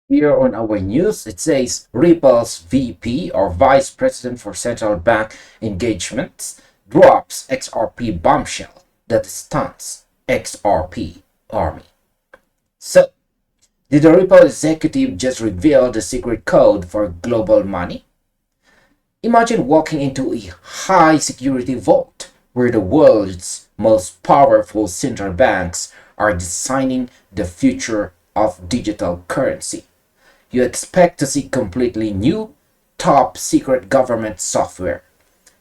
Here on our news, it says Ripple's VP or Vice President for Central Bank Engagements drops XRP bombshell that stuns XRP army. So, did the Ripple executive just reveal the secret code for global money? Imagine walking into a high security vault where the world's most powerful central banks are designing the future of digital currency. You expect to see completely new, top secret government software.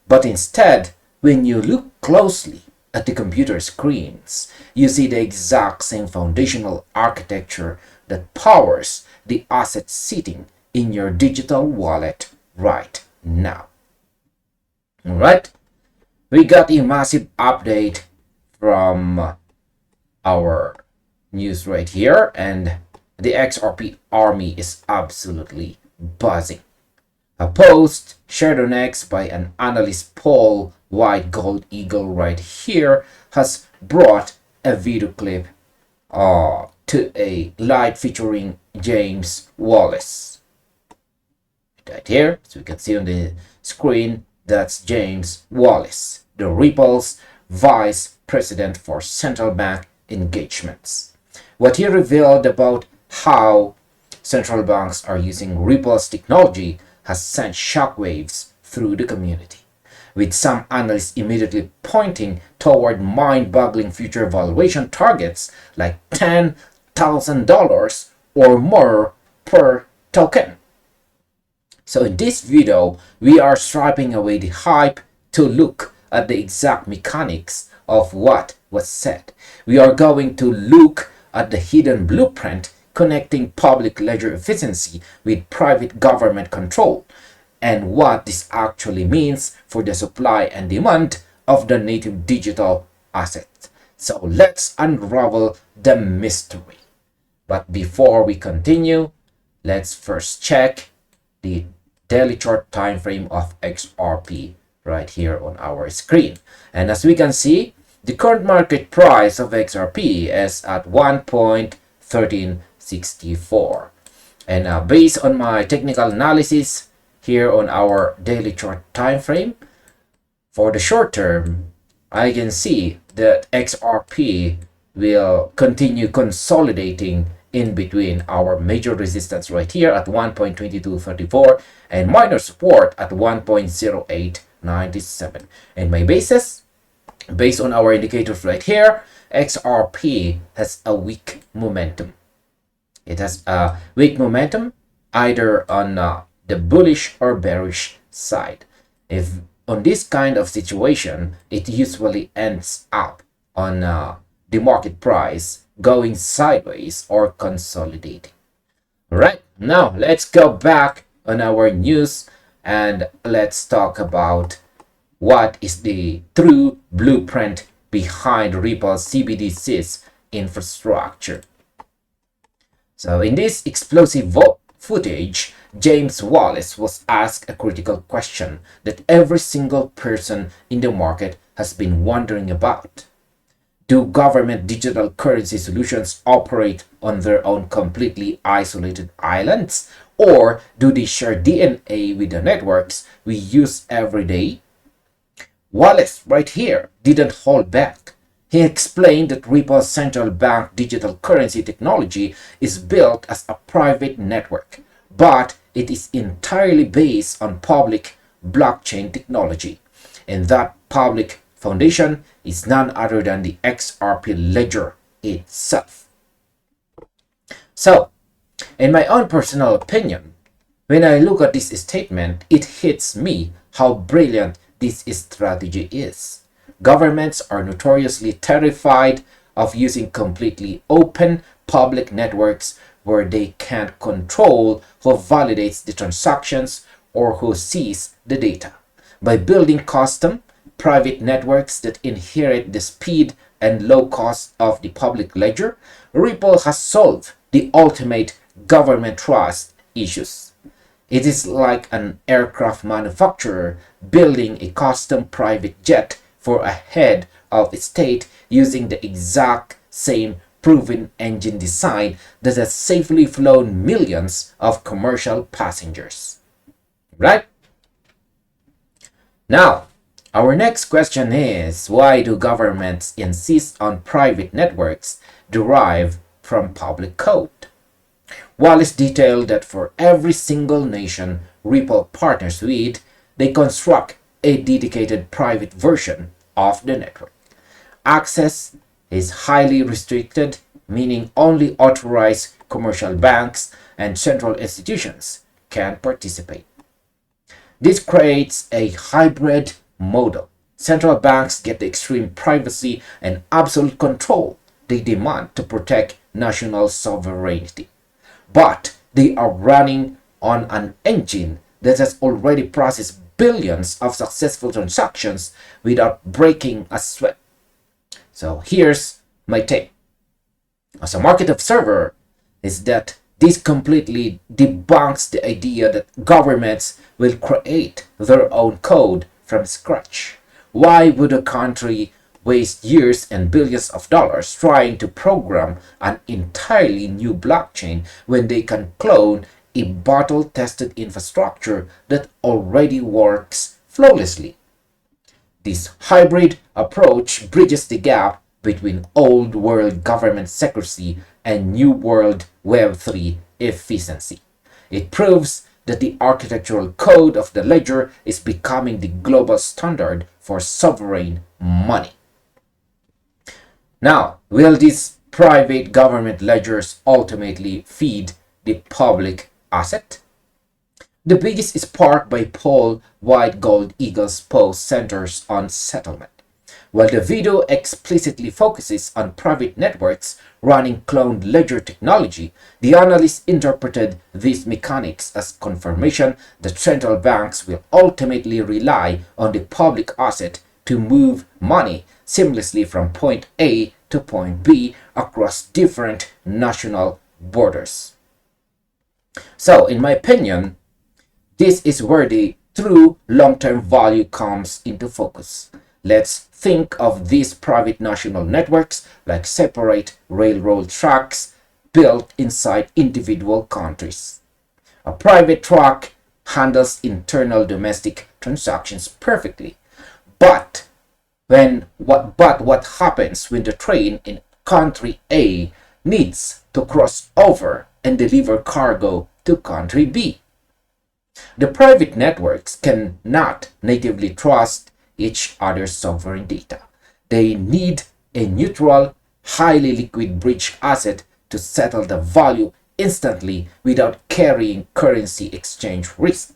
But instead, when you look closely at the computer screens, you see the exact same foundational architecture that powers the assets sitting in your digital wallet right now. Alright, we got a massive update from our news right here, and the XRP army is absolutely buzzing. A post shared on X by an analyst Paul White Gold Eagle right here has brought a video clip to a live featuring James Wallis. Right here, so you can see on the screen, that's James Wallis, the Ripple's Vice President for Central Bank Engagements. What he revealed about how central banks are using Ripple's technology has sent shockwaves through the community, with some analysts immediately pointing toward mind-boggling future valuation targets like $10,000 or more per token. So in this video, we are stripping away the hype to look at the exact mechanics of what was said. We are going to look at the hidden blueprint connecting public ledger efficiency with private government control, and what this actually means for the supply and demand of the native digital asset. So let's unravel the mystery. But before we continue, let's first check the daily chart time frame of XRP right here on our screen. And as we can see, the current market price of XRP is at 1.1364. And based on my technical analysis here on our daily chart time frame, for the short term, I can see that XRP will continue consolidating in between our major resistance right here at 1.2234 and minor support at 1.0897. And my basis, based on our indicators right here, XRP has a weak momentum. It has a weak momentum either on the bullish or bearish side. If on this kind of situation, it usually ends up on the market price going sideways or consolidating. Right, now let's go back on our news and let's talk about what is the true blueprint behind Ripple's CBDC's infrastructure. So in this explosive footage, James Wallis was asked a critical question that every single person in the market has been wondering about. Do government digital currency solutions operate on their own completely isolated islands? Or do they share DNA with the networks we use every day? Wallis, right here, didn't hold back. He explained that Ripple's central bank digital currency technology is built as a private network, but it is entirely based on public blockchain technology. And that public foundation is none other than the XRP Ledger itself. So, in my own personal opinion, when I look at this statement, it hits me how brilliant this strategy is. Governments are notoriously terrified of using completely open public networks where they can't control who validates the transactions or who sees the data. By building custom private networks that inherit the speed and low cost of the public ledger, Ripple has solved the ultimate government trust issues. It is like an aircraft manufacturer building a custom private jet for a head of state using the exact same proven engine design that has safely flown millions of commercial passengers. Right? Now, our next question is, why do governments insist on private networks derived from public code? Wallis detailed that for every single nation Ripple partners with, they construct a dedicated private version of the network. Access is highly restricted, meaning only authorized commercial banks and central institutions can participate. This creates a hybrid model. Central banks get the extreme privacy and absolute control they demand to protect national sovereignty. But they are running on an engine that has already processed billions of successful transactions without breaking a sweat. So here's my take. As a market observer, is that this completely debunks the idea that governments will create their own code from scratch. Why would a country waste years and billions of dollars trying to program an entirely new blockchain when they can clone a battle-tested infrastructure that already works flawlessly? This hybrid approach bridges the gap between old world government secrecy and new world Web3 efficiency. It proves that the architectural code of the ledger is becoming the global standard for sovereign money. Now, will these private government ledgers ultimately feed the public asset? The biggest spark by Paul White Gold Eagle's post centers on settlement. While the video explicitly focuses on private networks running cloned ledger technology, the analyst interpreted these mechanics as confirmation that central banks will ultimately rely on the public asset to move money seamlessly from point A to point B across different national borders. So, in my opinion, this is where the true long-term value comes into focus. Let's think of these private national networks like separate railroad tracks built inside individual countries. A private track handles internal domestic transactions perfectly. But what happens when the train in country A needs to cross over and deliver cargo to country B? The private networks cannot natively trust each other's sovereign data. They need a neutral, highly liquid bridge asset to settle the value instantly without carrying currency exchange risk.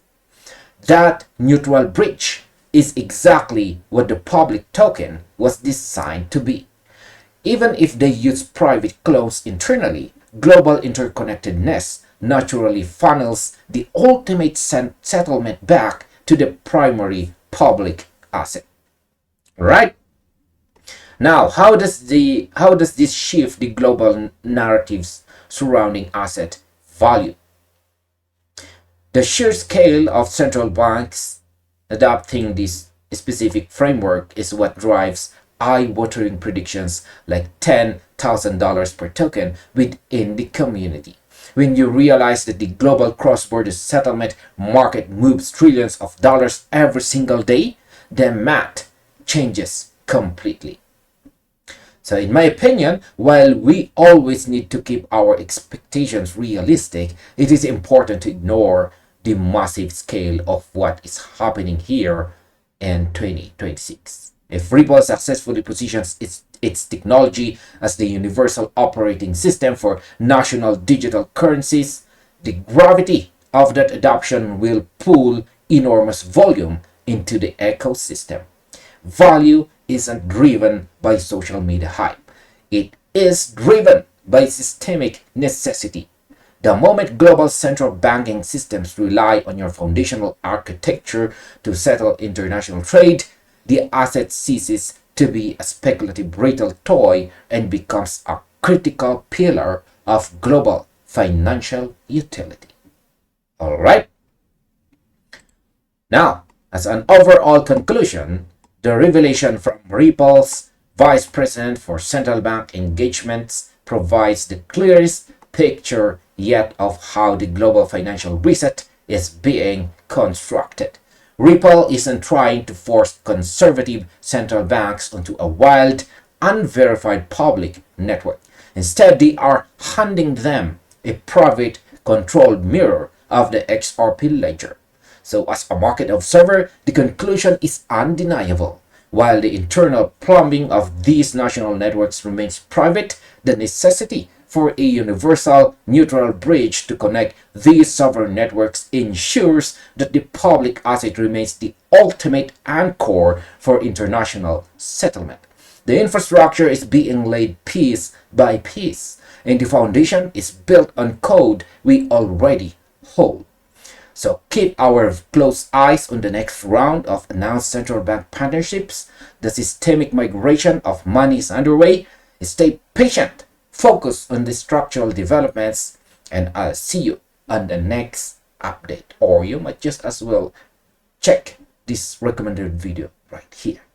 That neutral bridge is exactly what the public token was designed to be. Even if they use private clones internally, global interconnectedness naturally funnels the ultimate settlement back to the primary public asset. Right? Now, how does this shift the global narratives surrounding asset value? The sheer scale of central banks adopting this specific framework is what drives eye-watering predictions like $10,000 per token within the community. When you realize that the global cross-border settlement market moves trillions of dollars every single day, the math changes completely. So in my opinion, while we always need to keep our expectations realistic, it is important to ignore the massive scale of what is happening here in 2026. If Ripple successfully positions its technology as the universal operating system for national digital currencies, the gravity of that adoption will pull enormous volume into the ecosystem. Value isn't driven by social media hype. It is driven by systemic necessity. The moment global central banking systems rely on your foundational architecture to settle international trade, the asset ceases to be a speculative brittle toy and becomes a critical pillar of global financial utility. All right? Now, as an overall conclusion, the revelation from Ripple's Vice President for Central Bank Engagements, provides the clearest picture yet of how the global financial reset is being constructed. Ripple isn't trying to force conservative central banks onto a wild, unverified public network. Instead, they are handing them a private, controlled mirror of the XRP ledger. So, as a market observer, the conclusion is undeniable. While the internal plumbing of these national networks remains private, the necessity for a universal, neutral bridge to connect these sovereign networks ensures that the public asset remains the ultimate anchor for international settlement. The infrastructure is being laid piece by piece, and the foundation is built on code we already hold. So keep our close eyes on the next round of announced central bank partnerships. The systemic migration of money is underway. Stay patient, focus on the structural developments, and I'll see you on the next update. Or you might just as well check this recommended video right here.